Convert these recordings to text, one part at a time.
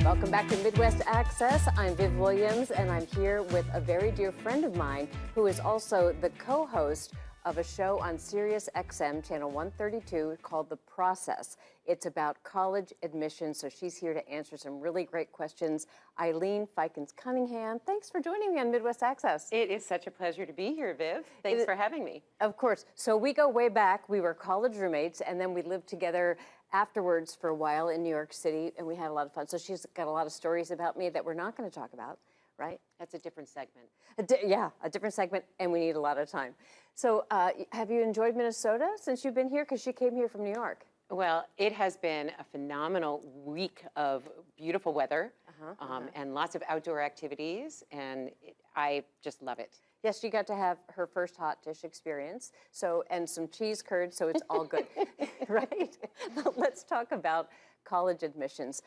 Welcome back to Midwest Access. I'm Viv Williams, and I'm here with a very dear friend of mine who is also the co-host of a show on Sirius XM, channel 132, called The Process. It's about college admissions, so she's here to answer some really great questions. Eileen Fikens-Cunningham, thanks for joining me on Midwest Access. It is such a pleasure to be here, Viv. Thanks for having me. Of course. So we go way back. We were college roommates, and then we lived together afterwards for a while in New York City, and we had a lot of fun. So she's got a lot of stories about me that we're not going to talk about, right? That's a different segment. A different segment, and we need a lot of time. So have you enjoyed Minnesota since you've been here? Because she came here from New York. Well, it has been a phenomenal week of beautiful weather and lots of outdoor activities, and I just love it. Yes, she got to have her first hot dish experience, and some cheese curds, so it's all good, right? But let's talk about college admissions.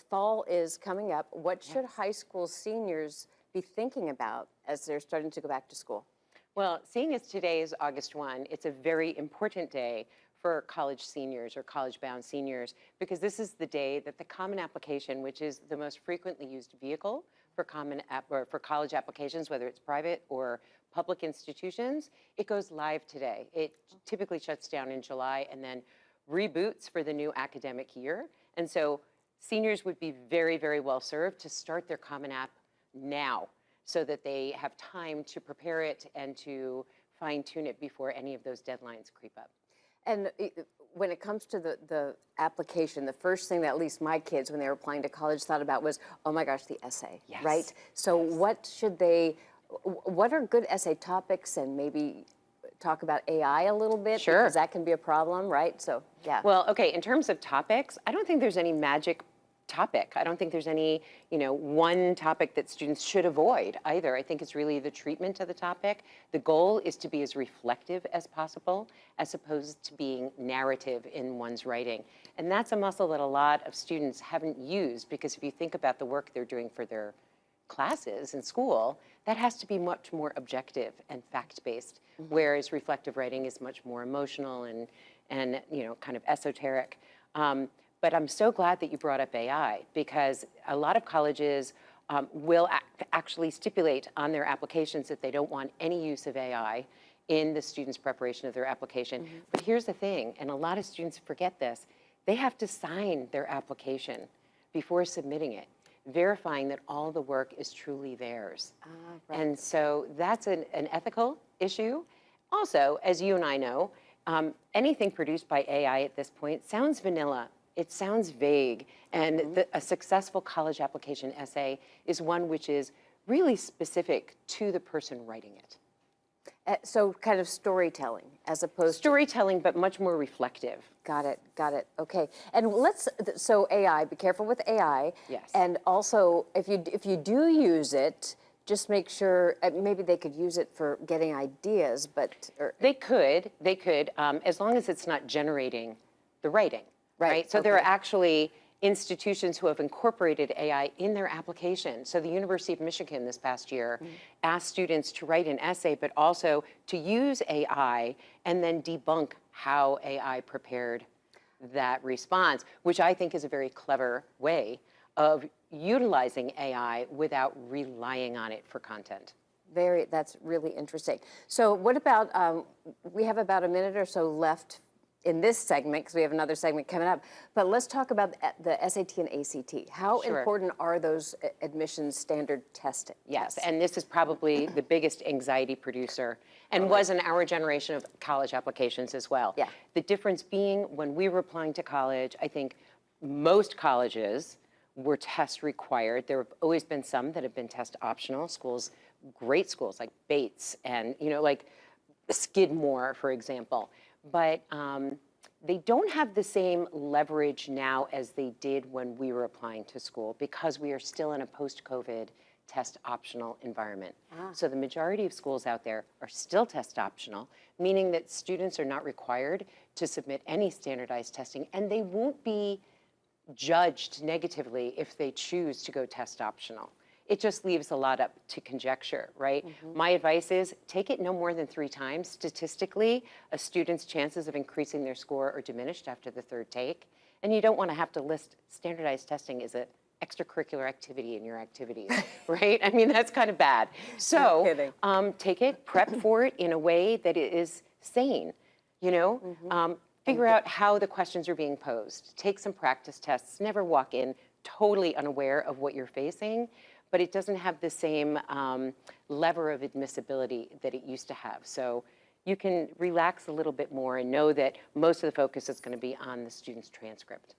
Fall is coming up. What should high school seniors be thinking about as they're starting to go back to school? Well, seeing as today is August 1, it's a very important day for college seniors or college-bound seniors, because this is the day that the Common Application, which is the most frequently used vehicle for for college applications, whether it's private or public institutions, it goes live today. It typically shuts down in July and then reboots for the new academic year. And so seniors would be very, very well served to start their Common App now, so that they have time to prepare it and to fine-tune it before any of those deadlines creep up. And when it comes to the application, the first thing that at least my kids, when they were applying to college, thought about was, oh my gosh, the essay, right? So what are good essay topics, and maybe talk about AI a little bit? Sure. Because that can be a problem, right? So, yeah. Well, okay, in terms of topics, I don't think there's any magic topic. I don't think there's any, one topic that students should avoid either. I think it's really the treatment of the topic. The goal is to be as reflective as possible, as opposed to being narrative in one's writing. And that's a muscle that a lot of students haven't used, because if you think about the work they're doing for their classes in school, that has to be much more objective and fact-based, whereas reflective writing is much more emotional and kind of esoteric. But I'm so glad that you brought up AI, because a lot of colleges will actually stipulate on their applications that they don't want any use of AI in the student's preparation of their application. But here's the thing, and a lot of students forget this, they have to sign their application before submitting it, verifying that all the work is truly theirs. Right. And so that's an ethical issue. Also, as you and I know, anything produced by AI at this point sounds vanilla. It sounds vague, and a successful college application essay is one which is really specific to the person writing it. So kind of storytelling as opposed Storytelling, but much more reflective. Got it. Okay. And so AI, be careful with AI. Yes. And also, if you do use it, just make sure, maybe they could use it for getting ideas, They could, as long as it's not generating the writing. Right. So there are actually institutions who have incorporated AI in their application. So the University of Michigan this past year asked students to write an essay, but also to use AI and then debunk how AI prepared that response, which I think is a very clever way of utilizing AI without relying on it for content. That's really interesting. So what about, we have about a minute or so left in this segment, because we have another segment coming up, but let's talk about the SAT and ACT. How important are those admissions standard tests? Yes, and this is probably the biggest anxiety producer, and was in our generation of college applications as well. Yeah. The difference being, when we were applying to college, I think most colleges were test required. There have always been some that have been test optional. Schools, great schools like Bates and like Skidmore, for example. But they don't have the same leverage now as they did when we were applying to school, because we are still in a post-COVID test optional environment. So the majority of schools out there are still test optional, meaning that students are not required to submit any standardized testing, and they won't be judged negatively if they choose to go test optional. It just leaves a lot up to conjecture, right? My advice is take it no more than 3 times. Statistically, a student's chances of increasing their score are diminished after the 3rd take. And you don't want to have to list standardized testing as a extracurricular activity in your activities, right? I mean, that's kind of bad. So kidding. take it, prep for it in a way that it is sane, you know? Figure out how the questions are being posed. Take some practice tests. Never walk in totally unaware of what you're facing, but it doesn't have the same lever of admissibility that it used to have. So you can relax a little bit more and know that most of the focus is going to be on the student's transcript.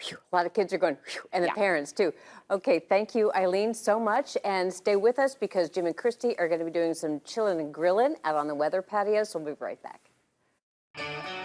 Whew, a lot of kids are going, whew, and the Yeah. parents too. Okay, thank you, Eileen, so much. And stay with us because Jim and Christy are going to be doing some chilling and grilling out on the weather patio. So we'll be right back.